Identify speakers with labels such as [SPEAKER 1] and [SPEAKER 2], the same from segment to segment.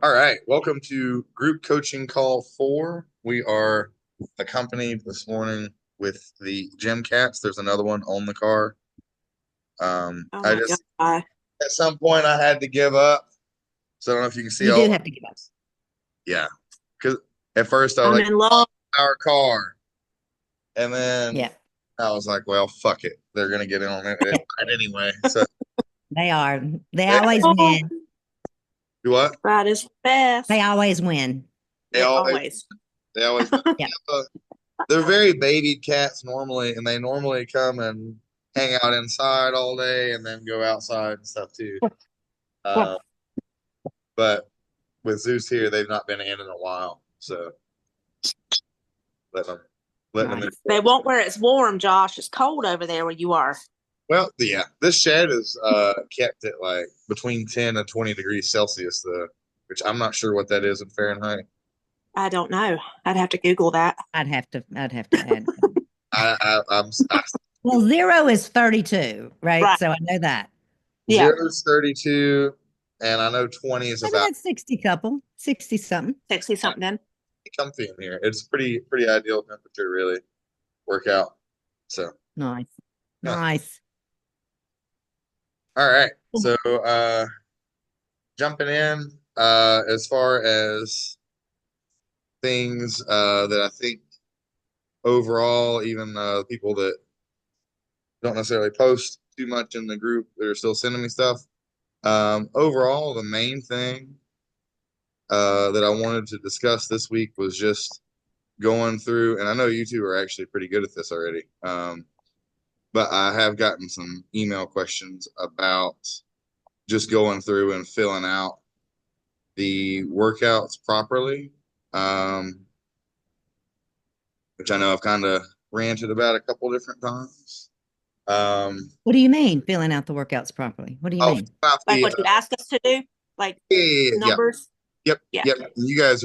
[SPEAKER 1] All right, welcome to Group Coaching Call 4. We are accompanied this morning with the Gym Cats. There's another one on the car.
[SPEAKER 2] Oh
[SPEAKER 1] I
[SPEAKER 2] my
[SPEAKER 1] just
[SPEAKER 2] God.
[SPEAKER 1] at some point I had to give up. So I don't know if you can see
[SPEAKER 2] You
[SPEAKER 1] all.
[SPEAKER 2] do have to give us.
[SPEAKER 1] Yeah, because at first I was
[SPEAKER 2] I'm
[SPEAKER 1] like,
[SPEAKER 2] in love.
[SPEAKER 1] our car, and then
[SPEAKER 2] Yeah,
[SPEAKER 1] I was like, well, fuck it, they're gonna get in on it
[SPEAKER 2] yeah,
[SPEAKER 1] anyway. So
[SPEAKER 2] they are. They
[SPEAKER 1] they
[SPEAKER 2] always Oh, win.
[SPEAKER 1] do what?
[SPEAKER 2] that is
[SPEAKER 1] They
[SPEAKER 2] best. They always win.
[SPEAKER 1] They
[SPEAKER 2] Yeah,
[SPEAKER 1] always
[SPEAKER 2] always.
[SPEAKER 1] they always win.
[SPEAKER 2] Yeah.
[SPEAKER 1] Uh, They're very babied cats normally, and they normally come and hang out inside all day and then go outside and stuff too. Uh, but with Zeus here, they've not been in a while, so letting them letting them
[SPEAKER 2] Nice.
[SPEAKER 1] enjoy
[SPEAKER 2] They
[SPEAKER 1] this.
[SPEAKER 2] won't where it's warm, Josh. It's cold over there where you are.
[SPEAKER 1] Well, yeah, this shed is kept at like between 10 and 20 degrees Celsius, though, which I'm not sure what that is in Fahrenheit.
[SPEAKER 2] I don't know. I'd have to Google that.
[SPEAKER 3] I'd have to add.
[SPEAKER 1] I
[SPEAKER 3] Well, zero is 32, right?
[SPEAKER 2] Right.
[SPEAKER 3] So I know that.
[SPEAKER 2] Yeah.
[SPEAKER 1] zero is 32, and I know 20 is
[SPEAKER 3] Maybe
[SPEAKER 1] about
[SPEAKER 3] that's 60 couple, 60 something.
[SPEAKER 2] 60 something.
[SPEAKER 1] comfy in here. It's pretty ideal temperature, really. Workout. So
[SPEAKER 3] Nice.
[SPEAKER 1] yeah.
[SPEAKER 3] Nice.
[SPEAKER 1] All right. So jumping in, as far as things that I think overall, even people that don't necessarily post too much in the group that are still sending me stuff. Overall, the main thing that I wanted to discuss this week was just going through, and I know you two are actually pretty good at this already. But I have gotten some email questions about just going through and filling out the workouts properly, um, which I know I've kind of ranted about a couple different times.
[SPEAKER 3] What do you mean filling out the workouts properly? What do you
[SPEAKER 1] I'll
[SPEAKER 3] mean?
[SPEAKER 1] fill out
[SPEAKER 2] Like
[SPEAKER 1] the
[SPEAKER 2] what you asked us to do, like
[SPEAKER 1] yeah, yeah, yeah, yeah.
[SPEAKER 2] numbers.
[SPEAKER 1] Yep,
[SPEAKER 2] Yeah.
[SPEAKER 1] yep. You guys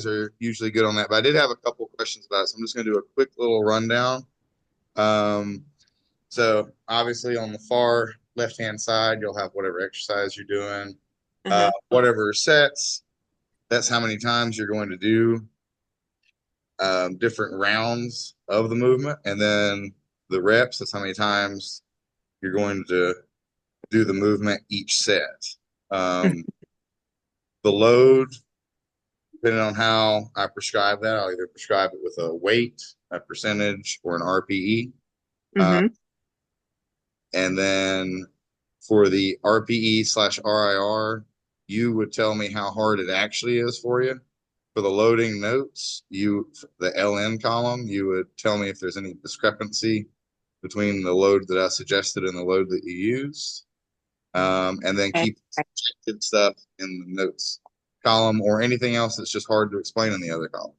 [SPEAKER 1] are usually good on that, but I did have a couple questions about it, so I'm just going to do a quick little rundown. Um, so obviously on the far left hand side, you'll have whatever exercise you're doing,
[SPEAKER 2] Uh-huh.
[SPEAKER 1] whatever sets. That's how many times you're going to do different rounds of the movement, and then the reps. That's how many times you're going to do the movement each set. Um, the load, depending on how I prescribe that, I'll either prescribe it with a weight, a percentage, or an RPE. Uh,
[SPEAKER 2] Mm-hmm.
[SPEAKER 1] and then for the RPE/RIR, you would tell me how hard it actually is for you. For the loading notes, the LN column, you would tell me if there's any discrepancy between the load that I suggested and the load that you used. And then
[SPEAKER 2] Okay.
[SPEAKER 1] keep good stuff in the notes column or anything else that's just hard to explain in the other column.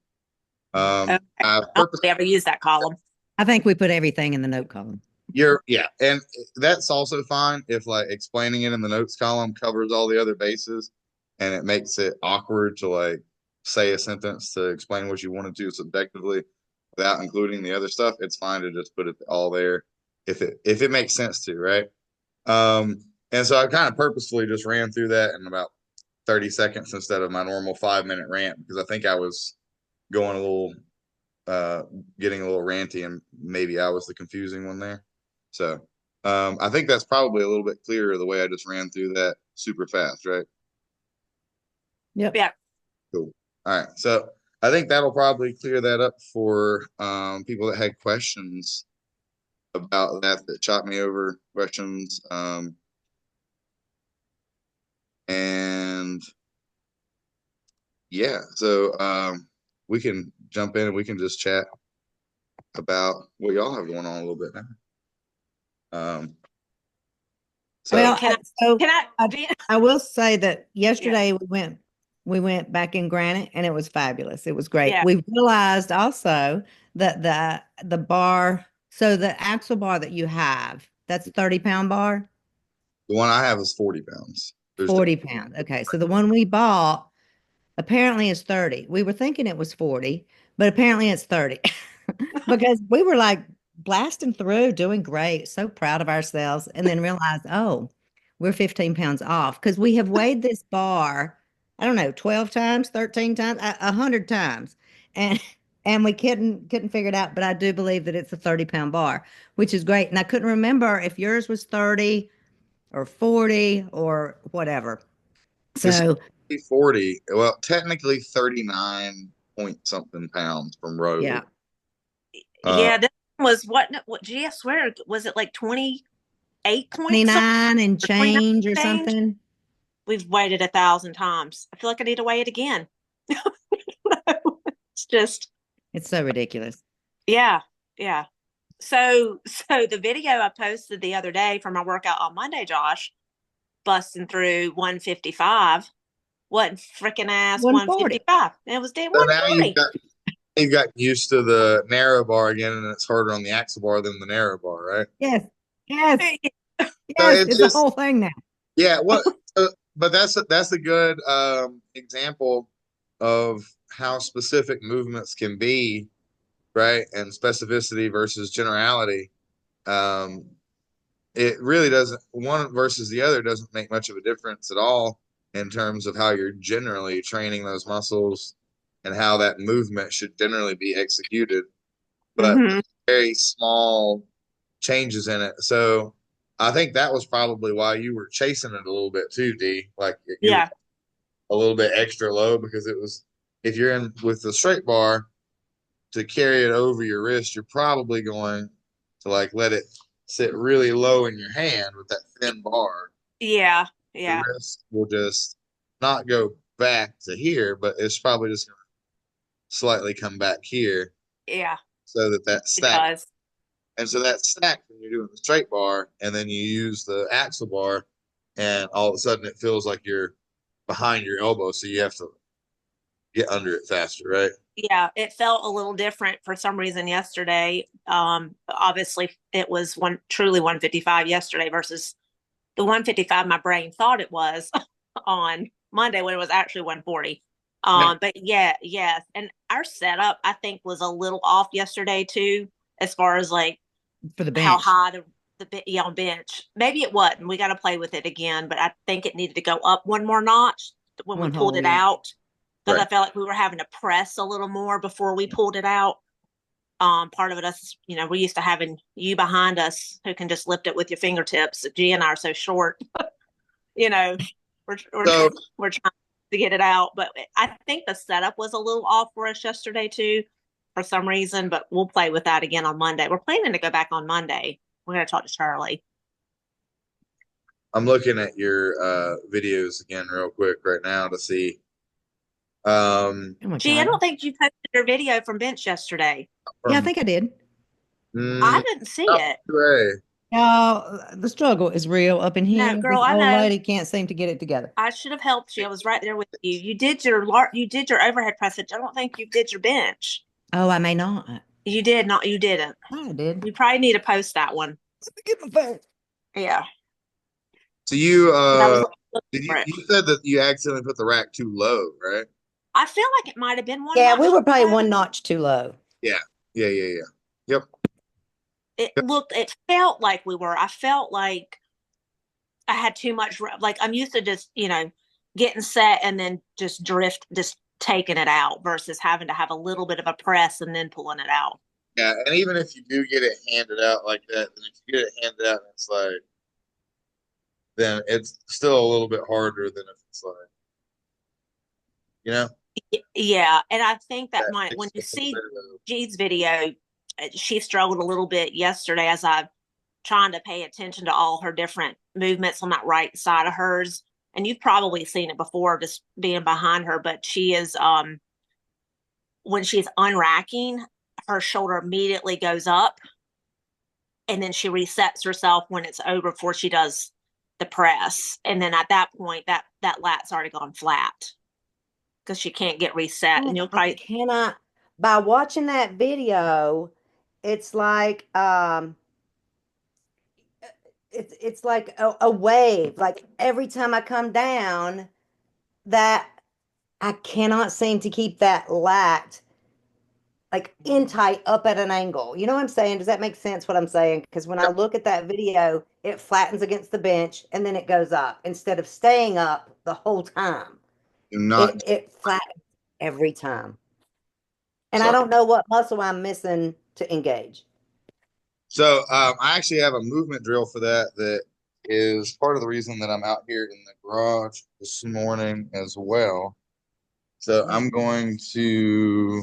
[SPEAKER 2] Okay.
[SPEAKER 1] I
[SPEAKER 2] I don't
[SPEAKER 1] purpose
[SPEAKER 2] really ever use that column.
[SPEAKER 3] I think we put everything in the note column.
[SPEAKER 1] yeah, and that's also fine if like explaining it in the notes column covers all the other bases, and it makes it awkward to like say a sentence to explain what you want to do subjectively without including the other stuff. It's fine to just put it all there if it makes sense to, right? Um, and so I kind of purposefully just ran through that in about 30 seconds instead of my normal 5 minute rant because I think I was going a little uh getting a little ranty and maybe I was the confusing one there. So I think that's probably a little bit clearer the way I just ran through that super fast, right?
[SPEAKER 3] Yep.
[SPEAKER 2] Yeah.
[SPEAKER 1] Cool. All right. So I think that'll probably clear that up for people that had questions about that shot me over questions. And yeah, so we can jump in and we can just chat about what y'all have going on a little bit now. So
[SPEAKER 3] Well,
[SPEAKER 2] Can I
[SPEAKER 3] so
[SPEAKER 2] can I
[SPEAKER 3] I,
[SPEAKER 2] be
[SPEAKER 3] I will say that
[SPEAKER 2] yeah.
[SPEAKER 3] yesterday we went back in Granite and it was fabulous. It was great.
[SPEAKER 2] Yeah.
[SPEAKER 3] We realized also that the bar, so the axle bar that you have, that's 30-pound bar,
[SPEAKER 1] the one I have is 40 pounds. There's
[SPEAKER 3] 40 pounds. Okay. So the one we bought apparently is 30. We were thinking it was 40, but apparently it's 30 because we were like blasting through, doing great, so proud of ourselves, and then realized, oh, we're 15 pounds off because we have weighed this bar I don't know, 12 times, 13 times, 100 times. And and we couldn't figure it out, but I do believe that it's a 30-pound bar, which is great. And I couldn't remember if yours was 30 or 40 or whatever.
[SPEAKER 1] It's
[SPEAKER 3] So
[SPEAKER 1] 40. Well, technically 39 point something pounds from row.
[SPEAKER 3] yeah.
[SPEAKER 2] Yeah, this was what gee, I swear, was it like 28 points?
[SPEAKER 3] 29 and
[SPEAKER 2] Or 29
[SPEAKER 3] change or
[SPEAKER 2] change?
[SPEAKER 3] something.
[SPEAKER 2] We've weighed it 1,000 times. I feel like I need to weigh it again. It's just,
[SPEAKER 3] It's so ridiculous.
[SPEAKER 2] yeah, yeah. So the video I posted the other day for my workout on Monday, Josh, busting through 155, wasn't freaking ass
[SPEAKER 3] 140.
[SPEAKER 2] 155. It was damn
[SPEAKER 1] So now
[SPEAKER 2] 140.
[SPEAKER 1] you've got used to the narrow bar again, and it's harder on the axle bar than the narrow bar, right?
[SPEAKER 3] Yes. Yes.
[SPEAKER 1] So
[SPEAKER 3] Yes.
[SPEAKER 1] it's
[SPEAKER 3] It's
[SPEAKER 1] just
[SPEAKER 3] a whole thing now.
[SPEAKER 1] yeah. What? But that's a good example of how specific movements can be, right? And specificity versus generality. Um, it really doesn't, one versus the other doesn't make much of a difference at all in terms of how you're generally training those muscles and how that movement should generally be executed. But
[SPEAKER 2] Mm-hmm.
[SPEAKER 1] very small changes in it. So I think that was probably why you were chasing it a little bit too, D. Like you
[SPEAKER 2] Yeah.
[SPEAKER 1] were a little bit extra low because it was, if you're in with the straight bar to carry it over your wrist, you're probably going to like let it sit really low in your hand with that thin bar.
[SPEAKER 2] Yeah.
[SPEAKER 1] The
[SPEAKER 2] Yeah.
[SPEAKER 1] wrist will just not go back to here, but it's probably just going to slightly come back here
[SPEAKER 2] Yeah.
[SPEAKER 1] so that
[SPEAKER 2] It
[SPEAKER 1] stack.
[SPEAKER 2] does.
[SPEAKER 1] And so that stack when you're doing the straight bar and then you use the axle bar and all of a sudden it feels like you're behind your elbow. So you have to get under it faster, right?
[SPEAKER 2] Yeah, it felt a little different for some reason yesterday. Obviously it was truly 155 yesterday versus the 155 my brain thought it was on Monday when it was actually 140. But yeah, yes. And our setup, I think, was a little off yesterday too, as far as like
[SPEAKER 3] For the
[SPEAKER 2] how
[SPEAKER 3] bench.
[SPEAKER 2] high on bench. Maybe it wasn't. We got to play with it again, but I think it needed to go up one more notch when we
[SPEAKER 3] One
[SPEAKER 2] pulled
[SPEAKER 3] hole,
[SPEAKER 2] it
[SPEAKER 3] yeah.
[SPEAKER 2] out. Because
[SPEAKER 1] Right.
[SPEAKER 2] I felt like we were having to press a little more before we pulled it out. Part of it, us, we're used to having you behind us who can just lift it with your fingertips. G and I are so short, we're
[SPEAKER 1] So
[SPEAKER 2] we're trying to get it out. But I think the setup was a little off for us yesterday too, for some reason. But we'll play with that again on Monday. We're planning to go back on Monday. We're going to talk to Charlie.
[SPEAKER 1] I'm looking at your videos again real quick right now to see.
[SPEAKER 3] Oh my
[SPEAKER 2] Gee, I
[SPEAKER 3] God.
[SPEAKER 2] don't think you posted your video from bench yesterday.
[SPEAKER 3] Yeah, I
[SPEAKER 1] From,
[SPEAKER 3] think I did.
[SPEAKER 2] I didn't see it.
[SPEAKER 1] Ray.
[SPEAKER 3] No, the struggle is real up in
[SPEAKER 2] No,
[SPEAKER 3] here.
[SPEAKER 2] girl,
[SPEAKER 3] This
[SPEAKER 2] I
[SPEAKER 3] old
[SPEAKER 2] know.
[SPEAKER 3] lady can't seem to get it together.
[SPEAKER 2] I should have helped you. I was right there with you. You did your overhead press. I don't think you did your bench.
[SPEAKER 3] Oh, I may not.
[SPEAKER 2] You did not. You didn't.
[SPEAKER 3] I did.
[SPEAKER 2] You probably need to post that one.
[SPEAKER 3] Let me get my phone.
[SPEAKER 2] Yeah.
[SPEAKER 1] So you
[SPEAKER 2] I was
[SPEAKER 1] did
[SPEAKER 2] looking for it.
[SPEAKER 1] you said that you accidentally put the rack too low, right?
[SPEAKER 2] I feel like it might have been one.
[SPEAKER 3] Yeah, we
[SPEAKER 2] notch
[SPEAKER 3] were probably
[SPEAKER 2] low.
[SPEAKER 3] one notch too low.
[SPEAKER 1] Yeah. Yep.
[SPEAKER 2] It felt like we were. I felt like I had too much. Like I'm used to just, getting set and then just taking it out versus having to have a little bit of a press and then pulling it out.
[SPEAKER 1] Yeah, and even if you do get it handed out like that, then if you get it handed out and it's like, then it's still a little bit harder than if it's like,
[SPEAKER 2] Yeah. And I think that
[SPEAKER 1] that
[SPEAKER 2] when you
[SPEAKER 1] takes a
[SPEAKER 2] see
[SPEAKER 1] little bit of-
[SPEAKER 2] G's video, she struggled a little bit yesterday as I trying to pay attention to all her different movements on that right side of hers. And you've probably seen it before just being behind her, but she is when she's unracking, her shoulder immediately goes up and then she resets herself when it's over before she does the press. And then at that point that lat's already gone flat because she can't get reset. And you'll
[SPEAKER 3] I
[SPEAKER 2] probably
[SPEAKER 3] cannot. By watching that video, it's like it's like a wave. Like every time I come down, that I cannot seem to keep that lat like in tight up at an angle. You know what I'm saying? Does that make sense what I'm saying? Because when I look at that video, it flattens against the bench and then it goes up instead of staying up the whole time.
[SPEAKER 1] Do not.
[SPEAKER 3] It flattens every time. And I
[SPEAKER 1] So,
[SPEAKER 3] don't know what muscle I'm missing to engage.
[SPEAKER 1] I actually have a movement drill for that. That is part of the reason that I'm out here in the garage this morning as well. So I'm going to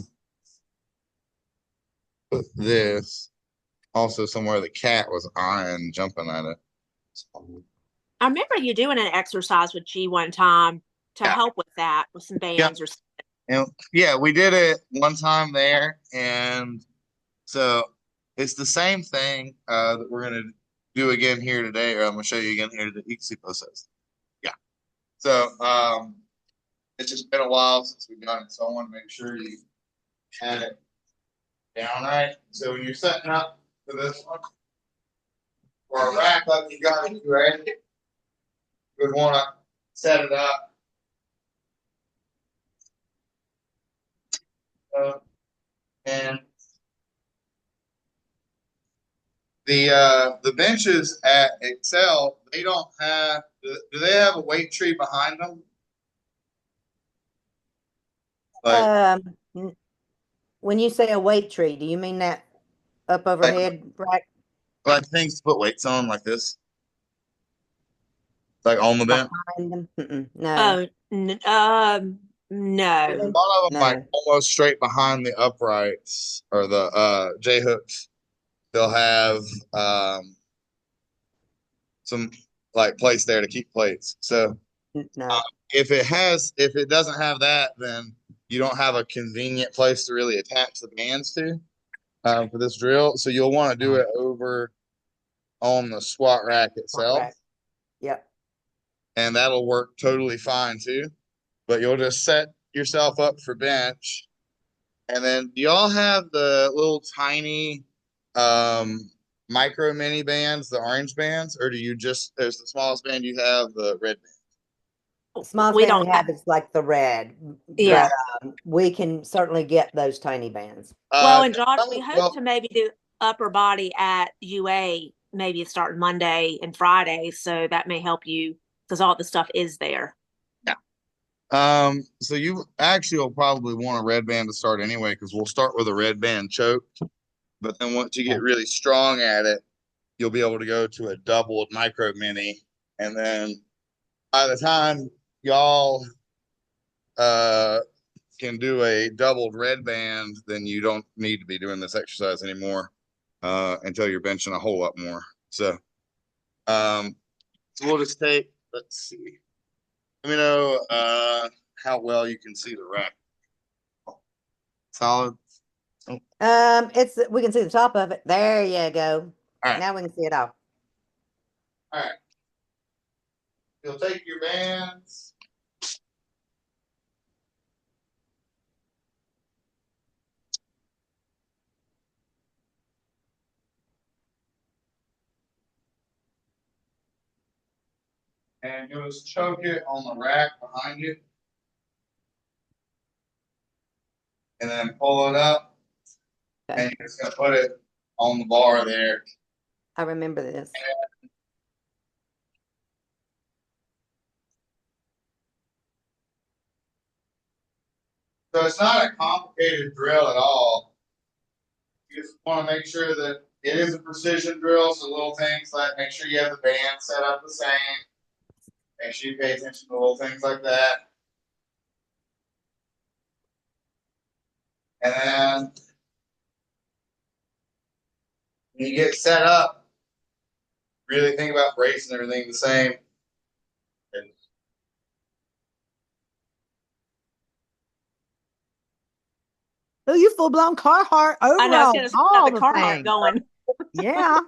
[SPEAKER 1] put this also somewhere the cat was eyeing, jumping at it.
[SPEAKER 2] I remember you doing an exercise with G one time to
[SPEAKER 1] Yeah,
[SPEAKER 2] help with that with some
[SPEAKER 1] yeah,
[SPEAKER 2] bands or something.
[SPEAKER 1] and yeah. We did it one time there, and so it's the same thing that we're gonna do again here today, or I'm gonna show you again here today. You can see both sides. Yeah. So it's just been a while since we've done it, so I want to make sure you had it down right. So when you're setting up for this one, or a rack like you got it, right? You would want to set it up. And the benches at Excel, they don't have. Do they have a weight tree behind them? Like,
[SPEAKER 3] N- when you say a weight tree, do you mean that up
[SPEAKER 1] like,
[SPEAKER 3] overhead rack
[SPEAKER 1] like things to put weights on, like this, like on the bench.
[SPEAKER 3] behind them? No.
[SPEAKER 2] Oh, no.
[SPEAKER 1] A lot of them like
[SPEAKER 3] No.
[SPEAKER 1] almost straight behind the uprights or the J hooks. They'll have some like plates there to keep plates. So
[SPEAKER 3] No.
[SPEAKER 1] if it doesn't have that, then you don't have a convenient place to really attach the bands to for this drill. So you'll want to do it over on the squat rack itself,
[SPEAKER 3] Rack. Yep.
[SPEAKER 1] and that'll work totally fine too. But you'll just set yourself up for bench, and then do y'all have the little tiny micro mini bands, the orange bands, or do you just there's the smallest band you have the red band?
[SPEAKER 3] Smallest
[SPEAKER 2] We
[SPEAKER 3] band
[SPEAKER 2] don't
[SPEAKER 3] we
[SPEAKER 2] have,
[SPEAKER 3] have is like the red,
[SPEAKER 2] yeah.
[SPEAKER 3] but we can certainly get those tiny bands.
[SPEAKER 2] Well, and Josh, we hope
[SPEAKER 1] Well,
[SPEAKER 2] to maybe do upper body at UA, maybe starting Monday and Friday. So that may help you because all the stuff is there.
[SPEAKER 1] yeah. So you actually will probably want a red band to start anyway, because we'll start with a red band choked, but then once you get really strong at it, you'll be able to go to a doubled micro mini, and then by the time y'all uh can do a doubled red band, then you don't need to be doing this exercise anymore until you're benching a whole lot more. Um, so we'll just take, let's see. Let me know how well you can see the rack. Solid. Oh,
[SPEAKER 3] It's we can see the top of it. There you go.
[SPEAKER 1] all right.
[SPEAKER 3] Now we can see it all.
[SPEAKER 1] All right. You'll take your bands. And you'll just choke it on the rack behind you. And then pull it up.
[SPEAKER 3] Okay.
[SPEAKER 1] And you're just going to put it on the bar there.
[SPEAKER 3] I remember this.
[SPEAKER 1] So it's not a complicated drill at all. You just want to make sure that it is a precision drill. So little things like make sure you have the band set up the same. Make sure you pay attention to little things like that. And then when you get set up, really think about bracing everything the same. And
[SPEAKER 3] Oh, you full blown Carhartt
[SPEAKER 2] I know it's
[SPEAKER 3] overall,
[SPEAKER 2] going to have
[SPEAKER 3] all
[SPEAKER 2] the
[SPEAKER 3] the
[SPEAKER 2] Carhartt
[SPEAKER 3] things.
[SPEAKER 2] going.
[SPEAKER 3] Yeah.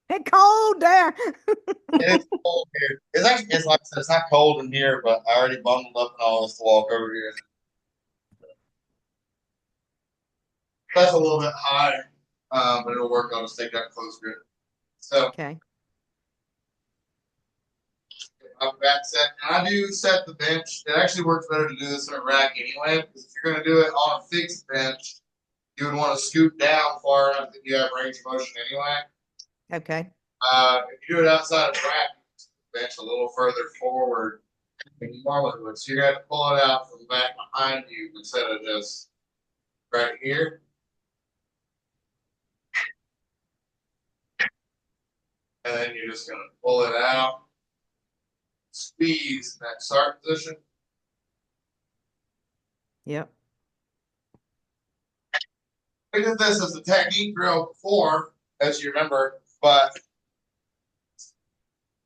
[SPEAKER 3] It's cold there.
[SPEAKER 1] it's cold here. It's actually it's like I said, it's not cold in here, but I already bundled up and all this to walk over here. That's a little bit high, but it'll work. I'll just take that close grip. So
[SPEAKER 3] Okay.
[SPEAKER 1] I've got set, and I do set the bench. It actually works better to do this in a rack anyway, because if you're going to do it on a fixed bench, you would want to scoot down far enough that you have range of motion anyway.
[SPEAKER 3] Okay.
[SPEAKER 1] If you do it outside of the rack, bench a little further forward, like you normally would. So you're gonna have to pull it out from back behind you instead of just right here. And then you're just gonna pull it out, squeeze in that start position.
[SPEAKER 3] Yep.
[SPEAKER 1] We did this as a technique drill before, as you remember, but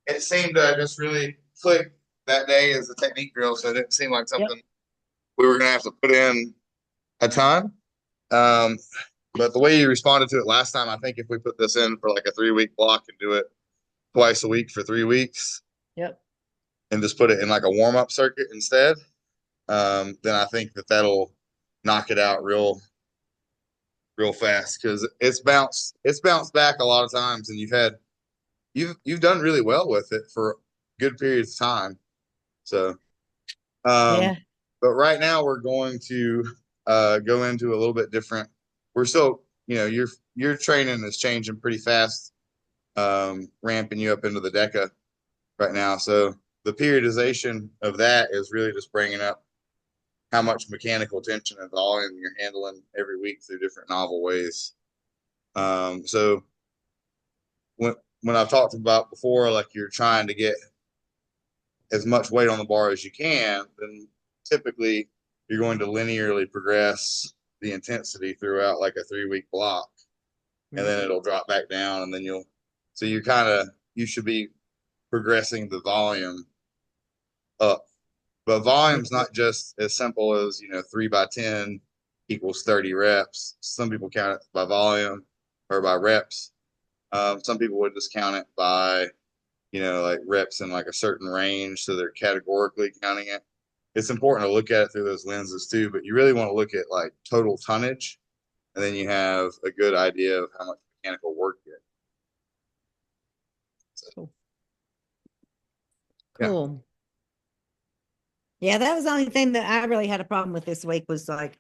[SPEAKER 1] it seemed to just really click that day as a technique drill, so it didn't seem like something we were gonna have to put in a ton. But the way you responded to it last time, I think if we put this in for like a 3 week block and do it twice a week for 3 weeks,
[SPEAKER 3] Yep.
[SPEAKER 1] and just put it in like a warm up circuit instead, then I think that'll knock it out real fast because it's bounced back a lot of times, and you've done really well with it for good periods of time. So,
[SPEAKER 3] Yeah.
[SPEAKER 1] but right now we're going to go into a little bit different. We're still, your training is changing pretty fast, ramping you up into the DECA right now. So the periodization of that is really just bringing up how much mechanical tension and volume you're handling every week through different novel ways. So when I've talked about before, like you're trying to get as much weight on the bar as you can, then typically you're going to linearly progress the intensity throughout like a 3 week block, and then it'll drop back down, and then you should be progressing the volume up. But volume's not just as simple as 3 by 10 equals 30 reps. Some people count it by volume or by reps. Some people would just count it by like reps in like a certain range, so they're categorically counting it. It's important to look at it through those lenses too, but you really want to look at like total tonnage, and then you have a good idea of how much mechanical work you get.
[SPEAKER 3] Cool.
[SPEAKER 1] Yeah.
[SPEAKER 3] Cool. Yeah, that was the only thing that I really had a problem with this week was like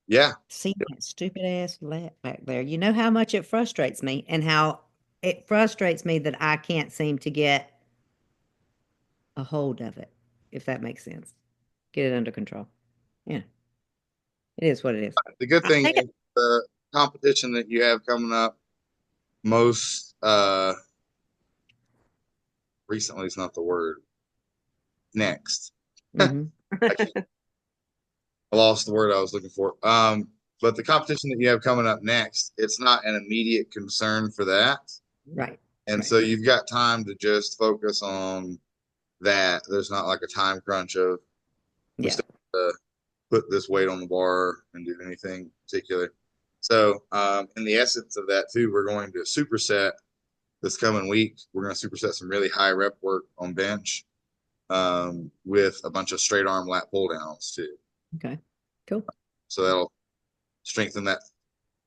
[SPEAKER 1] Yeah.
[SPEAKER 3] seeing that stupid ass lat back there. You know how much it frustrates me and how it frustrates me that I can't seem to get a hold of it, if that makes sense. Get it under control. Yeah. It is what it is.
[SPEAKER 1] The good
[SPEAKER 2] I
[SPEAKER 1] thing
[SPEAKER 2] think
[SPEAKER 1] is the competition that you have coming up most recently is not the word. Next.
[SPEAKER 3] Mhm.
[SPEAKER 1] I lost the word I was looking for. But the competition that you have coming up next, it's not an immediate concern for that.
[SPEAKER 3] Right.
[SPEAKER 1] And
[SPEAKER 3] Right.
[SPEAKER 1] so you've got time to just focus on that. There's not like a time crunch of we
[SPEAKER 3] Yeah.
[SPEAKER 1] still have to put this weight on the bar and do anything particular. So in the essence of that too, we're going to superset this coming week. We're going to superset some really high rep work on bench with a bunch of straight arm lat pull downs too.
[SPEAKER 3] Okay. Cool.
[SPEAKER 1] So that'll strengthen that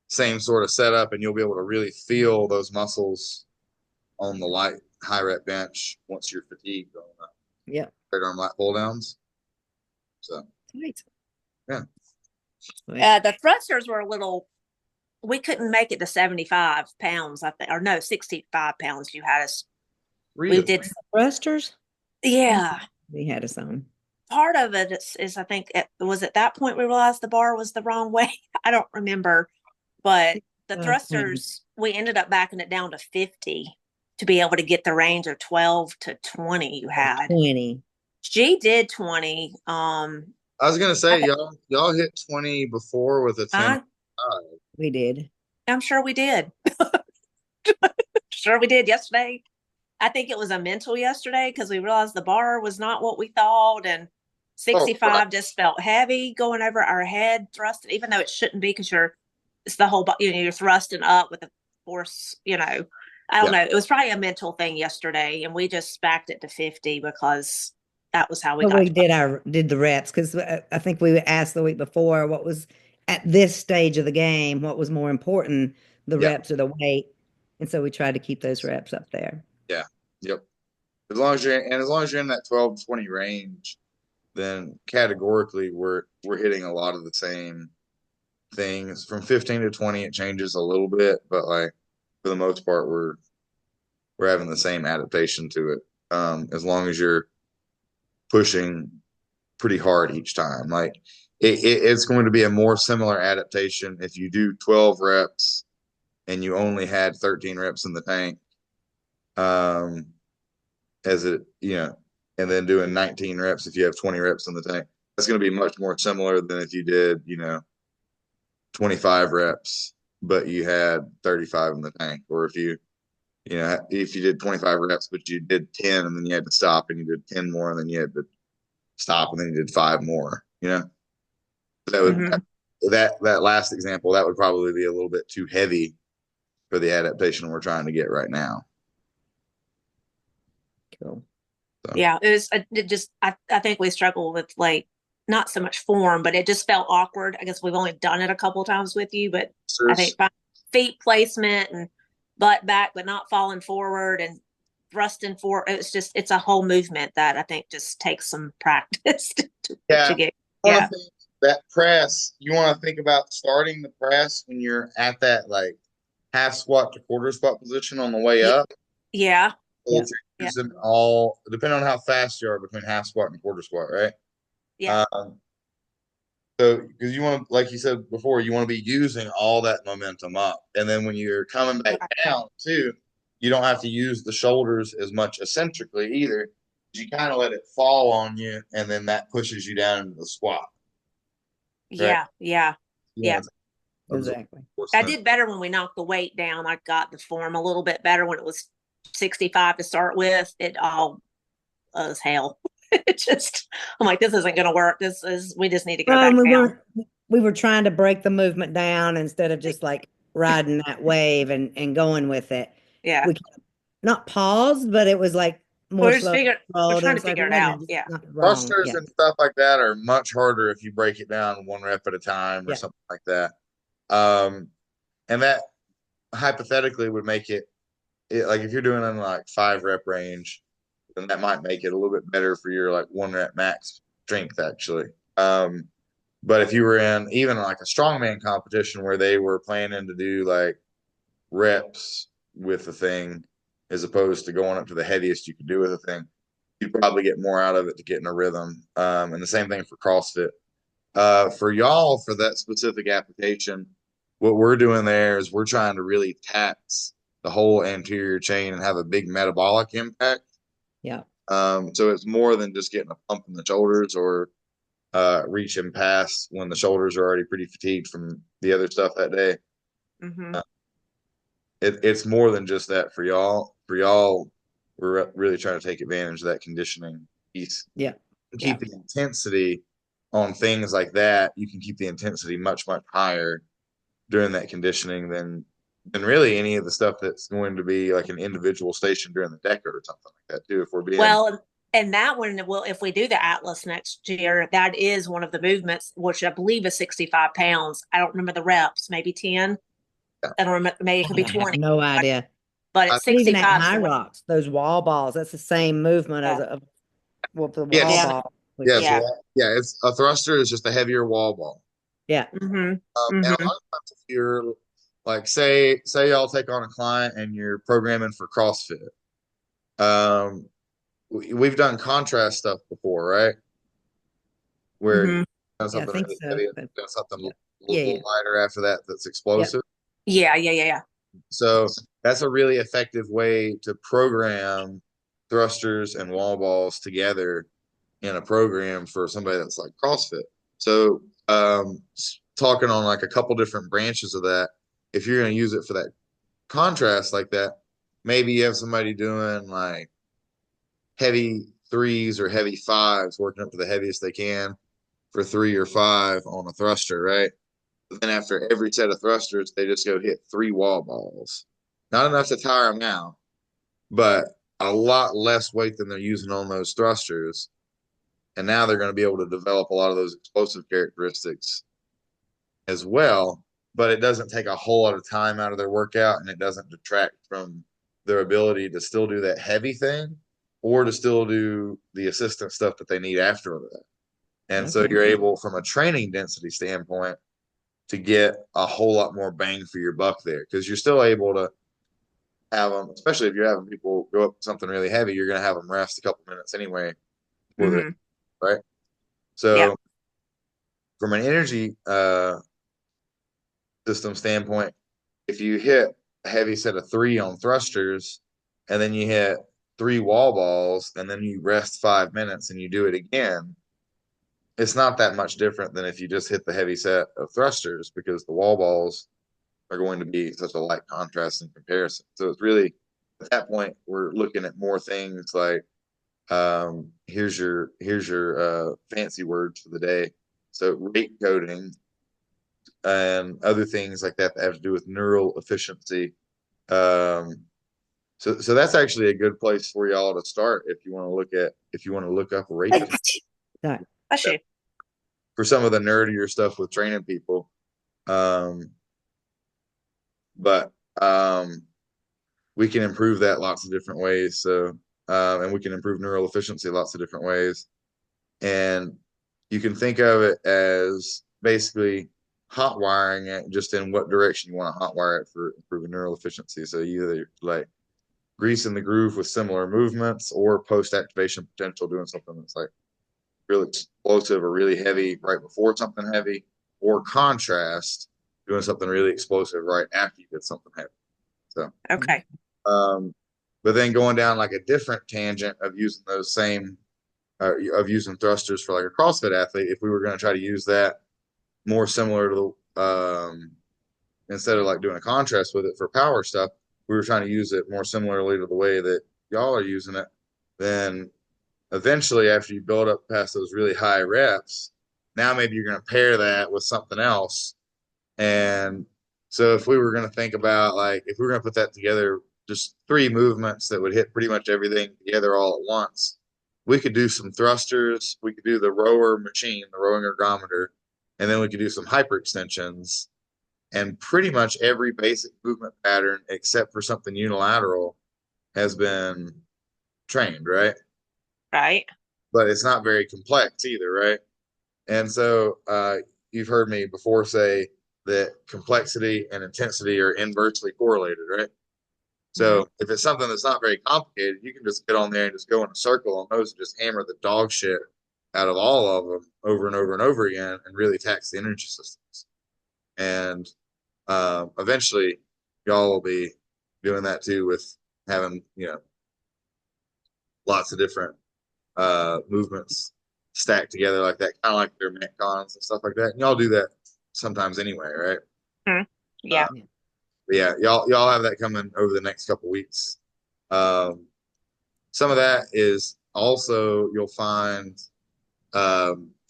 [SPEAKER 1] same sort of setup, and you'll be able to really feel those muscles on the light high rep bench once you're fatigued on the
[SPEAKER 3] Yep.
[SPEAKER 1] straight arm lat pull downs. So
[SPEAKER 3] Right.
[SPEAKER 1] yeah.
[SPEAKER 2] the thrusters were we couldn't make it to 75 pounds, I think, or no, 65 pounds. You had us.
[SPEAKER 1] Really?
[SPEAKER 2] We did.
[SPEAKER 3] Thrusters?
[SPEAKER 2] Yeah.
[SPEAKER 3] We had us on.
[SPEAKER 2] Part of it is I think was at that point we realized the bar was the wrong way. I don't remember, but the thrusters, we ended up backing it down to 50 to be able to get the range of 12 to 20 you had.
[SPEAKER 3] 20.
[SPEAKER 2] She did 20.
[SPEAKER 1] I was gonna say y'all hit 20 before with a 10.
[SPEAKER 3] We did.
[SPEAKER 2] I'm sure we did. Sure we did yesterday. I think it was a mental yesterday because we realized the bar was not what we thought, and 65 just felt heavy going over our head, thrusting, even though it shouldn't be because it's the whole, you're thrusting up with the force, I don't know. It was probably a mental thing yesterday, and we just backed it to 50 because that was how we got.
[SPEAKER 3] We did the reps because I think we asked the week before what was at this stage of the game, what was more important, the reps or the weight, and so we tried to keep those reps up there.
[SPEAKER 1] Yeah. Yep. As long as you're in that 12 to 20 range, then categorically we're hitting a lot of the same things. From 15 to 20 it changes a little bit, but like for the most part we're having the same adaptation to it. As long as you're pushing pretty hard each time. Like it's going to be a more similar adaptation if you do 12 reps and you only had 13 reps in the tank, um, as it, and then doing 19 reps if you have 20 reps in the tank. That's going to be much more similar than if you did, 25 reps, but you had 35 in the tank, or if you did 25 reps, but you did 10 and then you had to stop and you did 10 more and then you had to stop and then you did 5 more, that would,
[SPEAKER 2] Mhm.
[SPEAKER 1] that last example, that would probably be a little bit too heavy for the adaptation we're trying to get right now.
[SPEAKER 3] Cool.
[SPEAKER 1] So.
[SPEAKER 2] Yeah, I think we struggle with like not so much form, but it just felt awkward. I guess we've only done it a couple of times with you, but I think feet placement and butt back, but not falling forward and thrusting forward. It's a whole movement that I think just takes some practice to get. Yeah.
[SPEAKER 1] That press, you want to think about starting the press when you're at that like half squat to quarter squat position on the way up.
[SPEAKER 2] Yeah.
[SPEAKER 1] So if you're using all, depending on how fast you are between half squat and quarter squat, right?
[SPEAKER 2] Yeah.
[SPEAKER 1] So, because you want to, like you said before, you want to be using all that momentum up. And then when you're coming back down, too, you don't have to use the shoulders as much eccentrically either. You kind of let it fall on you, and then that pushes you down into the squat.
[SPEAKER 2] Right? Yeah.
[SPEAKER 3] Exactly.
[SPEAKER 2] I did better when we knocked the weight down. I got the form a little bit better when it was 65 to start with. It all was hell. I'm like, this isn't going to work. We just need to go back down.
[SPEAKER 3] We were trying to break the movement down instead of just like riding that wave and going with it.
[SPEAKER 2] Yeah.
[SPEAKER 3] We not paused, but it was like more
[SPEAKER 2] we're
[SPEAKER 3] slow.
[SPEAKER 2] We're trying to figure it out. Yeah.
[SPEAKER 1] Thrusters and stuff like that are much harder if you break it down one rep at a time or something like that. And that hypothetically would make it like if you're doing in like 5 rep range, then that might make it a little bit better for your like 1 rep max strength actually. But if you were in even like a strongman competition where they were planning to do like reps with the thing as opposed to going up to the heaviest you could do with the thing, you'd probably get more out of it to get in a rhythm. And the same thing for CrossFit. For y'all, for that specific application, what we're doing there is we're trying to really tax the whole anterior chain and have a big metabolic impact.
[SPEAKER 3] Yeah.
[SPEAKER 1] So it's more than just getting a pump in the shoulders or reaching past when the shoulders are already pretty fatigued from the other stuff that day.
[SPEAKER 2] Mm-hmm.
[SPEAKER 1] It's more than just that for y'all. For y'all, we're really trying to take advantage of that conditioning piece.
[SPEAKER 3] Yeah.
[SPEAKER 1] Keep the intensity on things like that. You can keep the intensity much, much higher during that conditioning than really any of the stuff that's going to be like an individual station during the DECA or something like that too. If we're being
[SPEAKER 2] and that one, if we do the Atlas next year, that is one of the movements, which I believe is 65 pounds. I don't remember the reps, maybe 10. I don't remember, maybe it could be 20.
[SPEAKER 3] No idea.
[SPEAKER 2] But it's 65.
[SPEAKER 3] Even at high rocks, those wall balls, that's the same movement as the wall ball.
[SPEAKER 1] It's a thruster is just a heavier wall ball.
[SPEAKER 3] Yeah.
[SPEAKER 2] Mm-hmm.
[SPEAKER 1] And a lot of times if you're like, say y'all take on a client and you're programming for CrossFit. We've done contrast stuff before, right? Where you've done something really heavy, done something a little lighter after that that's explosive.
[SPEAKER 2] Yeah.
[SPEAKER 1] So that's a really effective way to program thrusters and wall balls together in a program for somebody that's like CrossFit. So talking on like a couple different branches of that, if you're going to use it for that contrast like that, maybe you have somebody doing like heavy 3s or heavy 5s, working up to the heaviest they can for 3 or 5 on a thruster, right? But then after every set of thrusters, they just go hit 3 wall balls. Not enough to tire them out, but a lot less weight than they're using on those thrusters. And now they're going to be able to develop a lot of those explosive characteristics as well. But it doesn't take a whole lot of time out of their workout, and it doesn't detract from their ability to still do that heavy thing or to still do the assistant stuff that they need after that. And so you're able, from a training density standpoint, to get a whole lot more bang for your buck there, because you're still able to have them, especially if you're having people go up something really heavy, you're going to have them rest a couple minutes anyway before right?
[SPEAKER 2] Yeah.
[SPEAKER 1] So from an energy system standpoint, if you hit a heavy set of 3 on thrusters and then you hit 3 wall balls and then you rest 5 minutes and you do it again, it's not that much different than if you just hit the heavy set of thrusters because the wall balls are going to be such a light contrast in comparison. So it's really at that point we're looking at more things like here's your fancy words for the day. So rate coding and other things like that that have to do with neural efficiency. So that's actually a good place for y'all to start if you want to look up rate
[SPEAKER 3] Sorry.
[SPEAKER 2] Bless you.
[SPEAKER 1] for some of the nerdier stuff with training people. Um, but we can improve that lots of different ways. So and we can improve neural efficiency lots of different ways. And you can think of it as basically hot wiring it just in what direction you want to hot wire it for improving neural efficiency. So you either like greasing the groove with similar movements or post activation potential doing something that's like really explosive or really heavy right before something heavy, or contrast doing something really explosive right after you did something heavy. So
[SPEAKER 2] Okay.
[SPEAKER 1] but then going down like a different tangent of using those same of using thrusters for like a CrossFit athlete, if we were going to try to use that more similar to the instead of like doing a contrast with it for power stuff, we were trying to use it more similarly to the way that y'all are using it. Then eventually, after you build up past those really high reps, now maybe you're going to pair that with something else. And so if we were going to think about like if we were going to put that together, just 3 movements that would hit pretty much everything together all at once, we could do some thrusters, we could do the rower machine, the rowing ergometer, and then we could do some hyperextensions. And pretty much every basic movement pattern except for something unilateral has been trained, right?
[SPEAKER 2] Right.
[SPEAKER 1] But it's not very complex either, right? And so you've heard me before say that complexity and intensity are inversely correlated, right? So if it's something that's not very complicated, you can just get on there and just go in a circle on those and just hammer the dog shit out of all of them over and over and over again and really tax the energy systems. And eventually, y'all will be doing that too with having, lots of different movements stacked together like that, kind of like their metcons and stuff like that. And y'all do that sometimes anyway, right?
[SPEAKER 2] Yeah.
[SPEAKER 1] Yeah, y'all have that coming over the next couple weeks. Some of that is also you'll find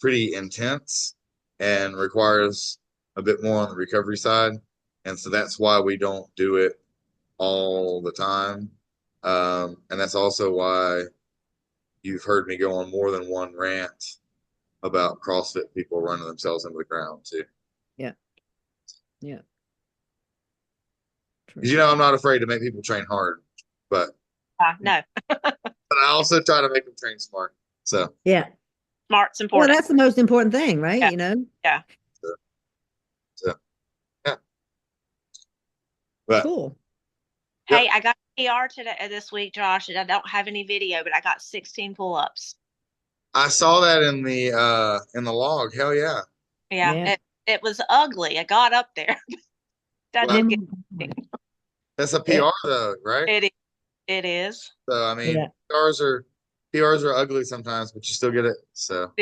[SPEAKER 1] pretty intense and requires a bit more on the recovery side, and so that's why we don't do it all the time. And that's also why you've heard me go on more than one rant about CrossFit people running themselves into the ground too.
[SPEAKER 3] Yeah. Yeah.
[SPEAKER 1] Because I'm not afraid to make people train hard, but
[SPEAKER 2] No.
[SPEAKER 1] I also try to make them train smart. So
[SPEAKER 3] yeah.
[SPEAKER 2] Smart's
[SPEAKER 3] Well,
[SPEAKER 2] important.
[SPEAKER 3] that's the most important thing, right?
[SPEAKER 2] Yeah. Yeah.
[SPEAKER 1] so yeah. But
[SPEAKER 3] Cool.
[SPEAKER 2] Hey, I got a PR this week, Josh, and I don't have any video, but I got 16 pull-ups.
[SPEAKER 1] I saw that in the log. Hell yeah.
[SPEAKER 2] Yeah. It was ugly. I got up there. I did get
[SPEAKER 1] That's a PR though, right?
[SPEAKER 2] It is.
[SPEAKER 1] So I mean, PRs are ugly sometimes, but you still get it. So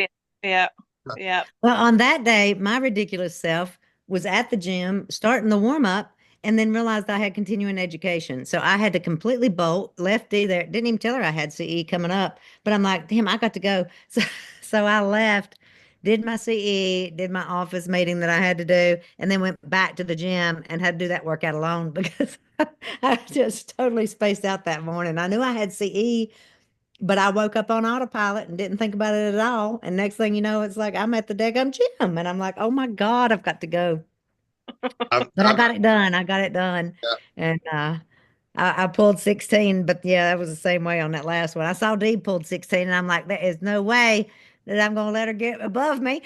[SPEAKER 2] Yeah. Yeah.
[SPEAKER 3] Well, on that day, my ridiculous self was at the gym starting the warm up and then realized I had continuing education. So I had to completely bolt, lefty there. Didn't even tell her I had CE coming up, but I'm like, damn, I got to go. So I left, did my CE, did my office meeting that I had to do, and then went back to the gym and had to do that workout alone because I just totally spaced out that morning. I knew I had CE, but I woke up on autopilot and didn't think about it at all. And next thing you know, it's like I'm at the daggum gym and I'm like, oh my God, I've got to go. But I got it done. I got it done.
[SPEAKER 1] Yeah.
[SPEAKER 3] And I pulled 16, but yeah, that was the same way on that last one. I saw Dee pulled 16 and I'm like, there is no way that I'm going to let her get above me.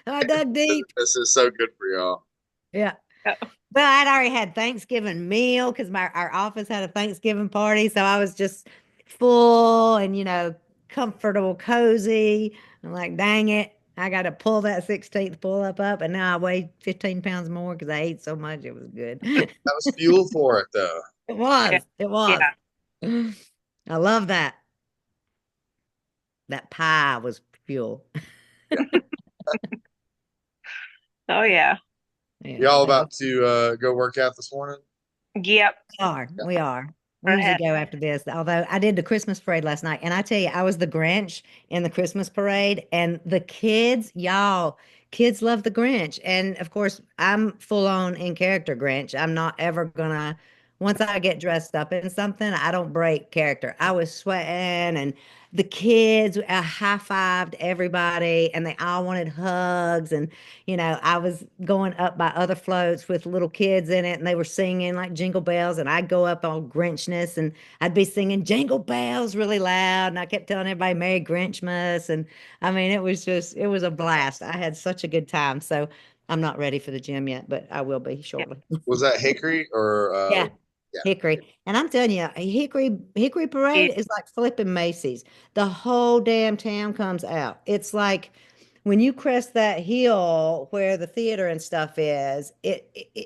[SPEAKER 3] I dug deep.
[SPEAKER 1] This is so good for y'all.
[SPEAKER 3] Yeah. Well, I'd already had Thanksgiving meal because our office had a Thanksgiving party. So I was just full and, comfortable, cozy. I'm like, dang it. I got to pull that 16th pull up, and now I weigh 15 pounds more because I ate so much. It was good.
[SPEAKER 1] That was fuel for it though.
[SPEAKER 3] It
[SPEAKER 2] Yeah.
[SPEAKER 3] was. It was.
[SPEAKER 2] Yeah.
[SPEAKER 3] I love that. That pie was fuel.
[SPEAKER 2] Oh yeah.
[SPEAKER 3] Yeah,
[SPEAKER 1] Y'all
[SPEAKER 3] that was.
[SPEAKER 1] about to go work out this morning?
[SPEAKER 2] Yep.
[SPEAKER 3] We are.
[SPEAKER 1] Yeah.
[SPEAKER 3] We are. We
[SPEAKER 2] We're
[SPEAKER 3] usually
[SPEAKER 2] ahead.
[SPEAKER 3] go after this. Although I did the Christmas parade last night, and I tell you, I was the Grinch in the Christmas parade, and the kids, y'all, kids love the Grinch. And of course, I'm full on in character Grinch. I'm not ever gonna, once I get dressed up in something, I don't break character. I was sweating, and the kids, I high-fived everybody, and they all wanted hugs. And I was going up by other floats with little kids in it, and they were singing like Jingle Bells, and I'd go up all Grinchness, and I'd be singing Jingle Bells really loud, and I kept telling everybody Merry Grinchmas, and I mean, it was a blast. I had such a good time. So I'm not ready for the gym yet, but I will be
[SPEAKER 2] Yep.
[SPEAKER 3] shortly.
[SPEAKER 1] Was that Hickory or
[SPEAKER 3] Yeah,
[SPEAKER 1] yeah.
[SPEAKER 3] Hickory. And I'm telling you, Hickory
[SPEAKER 2] Yeah.
[SPEAKER 3] Parade is like flipping Macy's. The whole damn town comes out. It's like when you crest that hill where the theater and stuff is,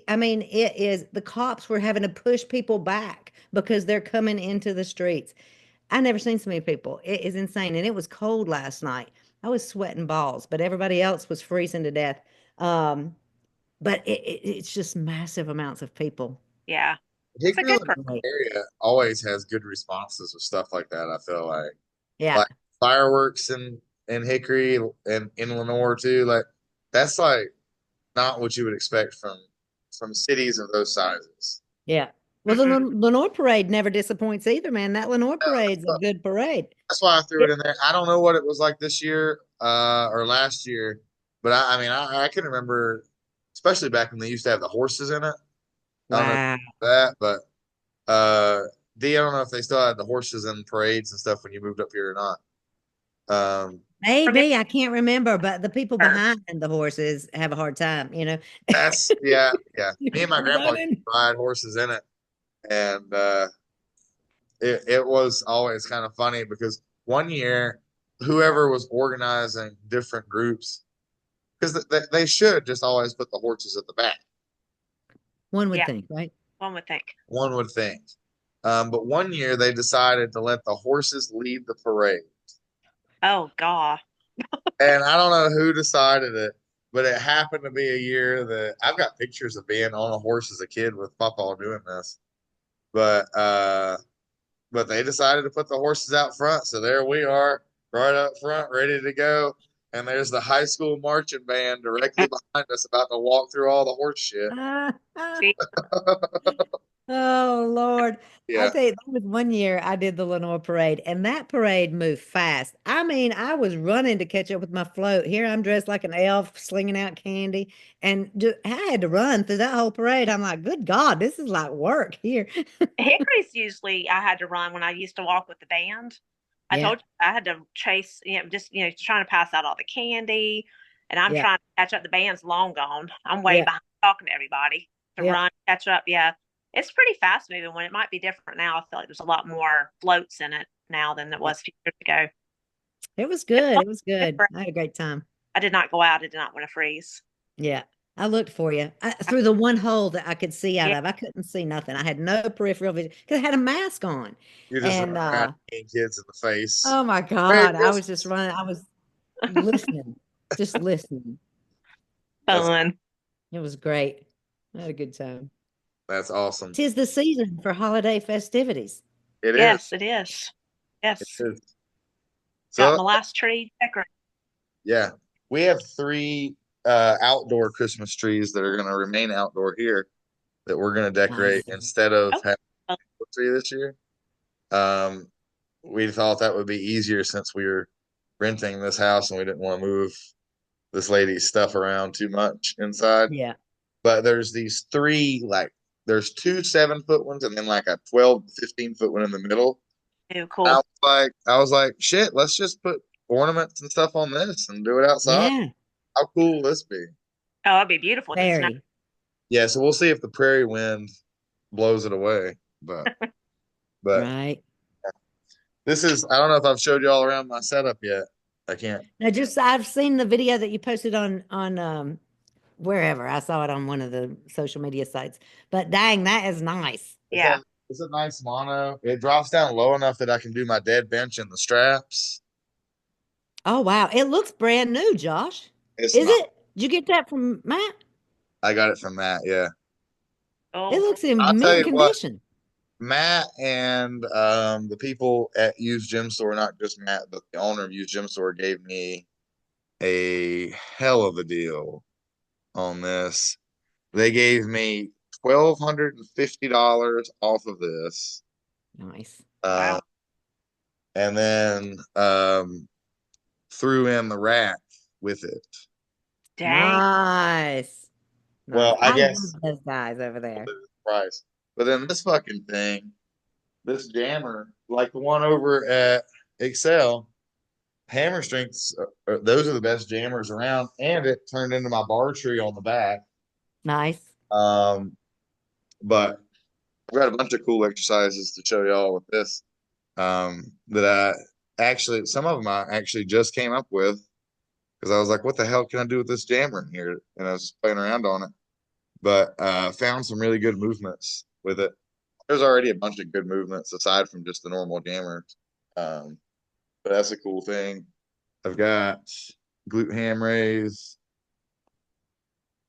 [SPEAKER 3] I mean, it is the cops were having to push people back because they're coming into the streets. I never seen so many people. It is insane. And it was cold last night. I was sweating balls, but everybody else was freezing to death. Um, but it's just massive amounts of people.
[SPEAKER 2] Yeah. It's a
[SPEAKER 1] Hickory
[SPEAKER 2] good program.
[SPEAKER 3] Right.
[SPEAKER 1] area always has good responses with stuff like that. I feel
[SPEAKER 3] Yeah.
[SPEAKER 1] like fireworks in Hickory and in Lenore too. Like that's like not what you would expect from cities of those sizes.
[SPEAKER 3] Yeah. Well, the
[SPEAKER 2] Mm-mm.
[SPEAKER 3] Lenore Parade never disappoints either, man. That Lenore Parade's a good parade.
[SPEAKER 1] That's why I threw
[SPEAKER 3] Yeah.
[SPEAKER 1] it in there. I don't know what it was like this year or last year, but I mean I can remember, especially back when they used to have the horses in it. I don't know
[SPEAKER 3] Wow.
[SPEAKER 1] that, but uh, D, I don't know if they still had the horses and parades and stuff when you moved up here or not.
[SPEAKER 3] Maybe I can't remember, but the people
[SPEAKER 2] Remember.
[SPEAKER 3] behind the horses have a hard time,
[SPEAKER 1] That's yeah. Me and my grandpa used
[SPEAKER 3] running.
[SPEAKER 1] to ride horses in it, and it was always kind of funny because one year, whoever was organizing different groups, because they should just always put the horses at the back.
[SPEAKER 3] One would
[SPEAKER 2] Yeah.
[SPEAKER 3] think, right?
[SPEAKER 2] One would think.
[SPEAKER 1] One would think, but one year they decided to let the horses lead the parade.
[SPEAKER 2] Oh God.
[SPEAKER 1] And I don't know who decided it, but it happened to be a year that I've got pictures of being on a horse as a kid with Papa doing this. But but they decided to put the horses out front, so there we are, right up front, ready to go. And there's the high school marching band directly behind us, about to walk through all the horse shit.
[SPEAKER 2] See,
[SPEAKER 3] Oh Lord. I
[SPEAKER 1] Yeah,
[SPEAKER 3] tell you, that was one year I did the Lenore Parade, and that parade moved fast. I mean, I was running to catch up with my float. Here I'm dressed like an elf, slinging out candy, and I had to run through that whole parade. I'm like, good God, this is like work here.
[SPEAKER 2] Hickory's usually I had to run when I used to walk with the band. I
[SPEAKER 3] Yeah,
[SPEAKER 2] told you I had to chase, just trying to pass out all the candy, and I'm
[SPEAKER 3] yeah,
[SPEAKER 2] trying to catch up. The band's long gone. I'm way
[SPEAKER 3] yeah,
[SPEAKER 2] behind talking to everybody to
[SPEAKER 3] yeah.
[SPEAKER 2] run, catch up. Yeah, it's pretty fast moving. When it might be different now, I feel like there's a lot more floats in it now than there was a few years ago.
[SPEAKER 3] It was
[SPEAKER 2] It's
[SPEAKER 3] good.
[SPEAKER 2] a
[SPEAKER 3] It was good.
[SPEAKER 2] different.
[SPEAKER 3] I had a great time.
[SPEAKER 2] I did not go out. I did not want to freeze.
[SPEAKER 3] Yeah. I looked for you through the one hole that I could see out
[SPEAKER 2] Yeah,
[SPEAKER 3] of. I couldn't see nothing. I had no peripheral vision because I had a mask on.
[SPEAKER 1] you just run
[SPEAKER 3] And
[SPEAKER 1] around hitting kids in the face.
[SPEAKER 3] oh my
[SPEAKER 1] Merry
[SPEAKER 3] God, I was just
[SPEAKER 1] Christmas.
[SPEAKER 3] running. I was listening, just listening.
[SPEAKER 1] That's
[SPEAKER 2] fun.
[SPEAKER 3] It was great. I had a good time.
[SPEAKER 1] that's awesome.
[SPEAKER 3] 'Tis the season for holiday festivities.
[SPEAKER 1] It is.
[SPEAKER 2] Yes, it is.
[SPEAKER 1] It
[SPEAKER 2] Yes,
[SPEAKER 1] is.
[SPEAKER 2] got
[SPEAKER 1] So
[SPEAKER 2] my last tree decorated.
[SPEAKER 1] yeah, we have three outdoor Christmas trees that are going to remain outdoor here that we're going to decorate
[SPEAKER 3] Nice.
[SPEAKER 1] instead of
[SPEAKER 2] Oh,
[SPEAKER 1] having a tree this year. Um, we thought that would be easier since we were renting this house and we didn't want to move this lady's stuff around too much inside.
[SPEAKER 3] Yeah.
[SPEAKER 1] But there's these three, like, there's two 7 foot ones and then like a 12, 15 foot one in the middle.
[SPEAKER 2] cool.
[SPEAKER 1] I was like, shit, let's just put ornaments and stuff on this and do it outside.
[SPEAKER 3] Yeah.
[SPEAKER 1] How cool will this be?
[SPEAKER 2] Oh, it'd be beautiful if it snowed.
[SPEAKER 3] Very.
[SPEAKER 1] Yeah, so we'll see if the prairie wind blows it away. But
[SPEAKER 3] Right.
[SPEAKER 1] This is, I don't know if I've showed y'all around my setup yet. I can't.
[SPEAKER 3] No, just I've seen the video that you posted on wherever. I saw it on one of the social media sites. But dang, that is nice.
[SPEAKER 2] Yeah.
[SPEAKER 1] It's a nice mono. It drops down low enough that I can do my dead bench in the straps.
[SPEAKER 3] Oh wow. It looks brand new, Josh.
[SPEAKER 1] It's
[SPEAKER 3] Is
[SPEAKER 1] not.
[SPEAKER 3] it? Did you get that from Matt?
[SPEAKER 1] I got it from Matt. Yeah.
[SPEAKER 3] It
[SPEAKER 2] Oh,
[SPEAKER 3] looks in
[SPEAKER 1] I'll tell
[SPEAKER 3] mint
[SPEAKER 1] you what,
[SPEAKER 3] condition.
[SPEAKER 1] Matt and the people at Used Gym Store, not just Matt, but the owner of Used Gym Store gave me a hell of a deal on this. They gave me $1,250 off of this.
[SPEAKER 3] Nice.
[SPEAKER 1] Uh,
[SPEAKER 2] wow.
[SPEAKER 1] and then threw in the rack with it.
[SPEAKER 2] Dang.
[SPEAKER 3] Nice. Nice.
[SPEAKER 1] Well, I
[SPEAKER 3] I
[SPEAKER 1] guess
[SPEAKER 3] love those guys over there.
[SPEAKER 1] price. But then this fucking thing, this jammer, like the one over at Excel, hammer strengths, those are the best jammers around. And it turned into my bar tree on the back.
[SPEAKER 3] Nice.
[SPEAKER 1] Um, but I've got a bunch of cool exercises to show y'all with this. That I actually, some of them I actually just came up with because I was like, what the hell can I do with this jammer in here? And I was just playing around on it. But found some really good movements with it. There's already a bunch of good movements aside from just the normal jammers. But that's a cool thing. I've got glute ham raise,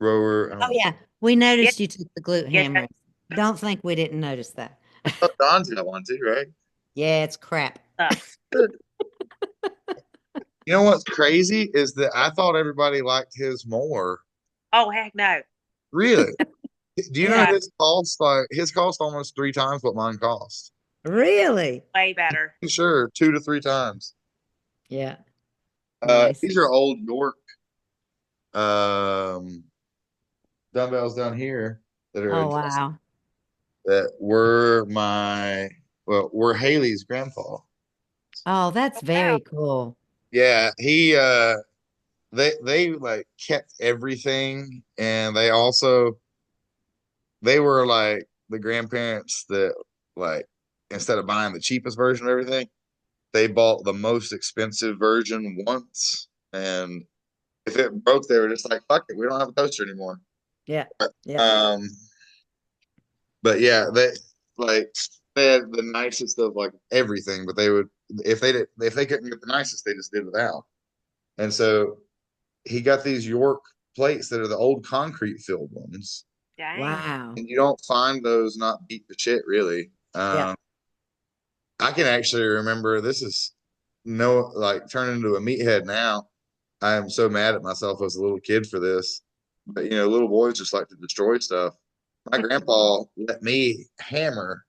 [SPEAKER 1] rower.
[SPEAKER 3] Oh yeah. We
[SPEAKER 2] Yeah.
[SPEAKER 3] noticed you took the glute
[SPEAKER 2] Yeah.
[SPEAKER 3] hammer. Don't think we didn't notice that.
[SPEAKER 1] Oh, Don's got one too, right?
[SPEAKER 3] Yeah, it's crap.
[SPEAKER 2] Sucks.
[SPEAKER 1] You know what's crazy is that I thought everybody liked his more.
[SPEAKER 2] Oh, heck no.
[SPEAKER 1] Really? Do you know
[SPEAKER 3] Yeah.
[SPEAKER 1] his cost? Like his cost almost 3 times what mine cost.
[SPEAKER 3] Really?
[SPEAKER 2] Way better.
[SPEAKER 1] Sure, 2 to 3 times.
[SPEAKER 3] Yeah. Nice.
[SPEAKER 1] These are old York um dumbbells down here that are
[SPEAKER 3] Oh
[SPEAKER 1] adjusted
[SPEAKER 3] wow.
[SPEAKER 1] that were Haley's grandpa.
[SPEAKER 3] Oh, that's
[SPEAKER 2] Oh, wow.
[SPEAKER 3] very cool.
[SPEAKER 1] Yeah, he they like kept everything and they were like the grandparents that like instead of buying the cheapest version of everything, they bought the most expensive version once and if it broke they were just like fuck it, we don't have a toaster anymore.
[SPEAKER 3] Yeah. Yeah.
[SPEAKER 1] Um but yeah, they had the nicest of like everything, but they would if they couldn't get the nicest, they just did without. And so he got these York plates that are the old concrete filled ones.
[SPEAKER 2] Dang.
[SPEAKER 3] Wow.
[SPEAKER 1] And you don't find those not beat to shit really.
[SPEAKER 3] Yeah.
[SPEAKER 1] I can actually remember this is no like turning into a meathead now. I am so mad at myself as a little kid for this. But you know, little boys just like to destroy stuff. My grandpa let me hammer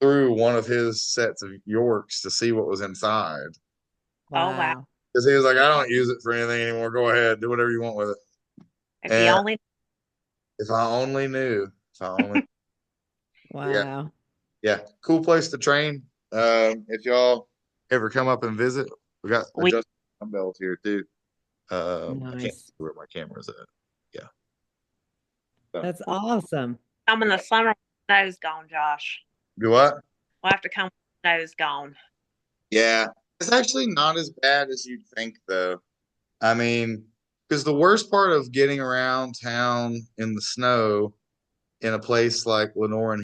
[SPEAKER 1] through one of his sets of Yorks to see what was inside.
[SPEAKER 2] Oh, wow.
[SPEAKER 3] Wow.
[SPEAKER 1] Because he was like, I don't use it for anything anymore. Go ahead, do whatever you want with it.
[SPEAKER 2] If you
[SPEAKER 1] And
[SPEAKER 2] only
[SPEAKER 1] if I only knew, if I only, yeah,
[SPEAKER 3] Wow.
[SPEAKER 1] yeah, cool place to train. If y'all ever come up and visit, we got
[SPEAKER 2] we
[SPEAKER 1] adjustable dumbbells here too. I can't
[SPEAKER 3] Nice.
[SPEAKER 1] see where my camera's at. Yeah. So,
[SPEAKER 3] That's awesome.
[SPEAKER 2] come in the summer, nose gone, Josh.
[SPEAKER 1] do what?
[SPEAKER 2] We'll have to come with nose gone.
[SPEAKER 1] Yeah, it's actually not as bad as you'd think, though. I mean, because the worst part of getting around town in the snow in a place like Lenore and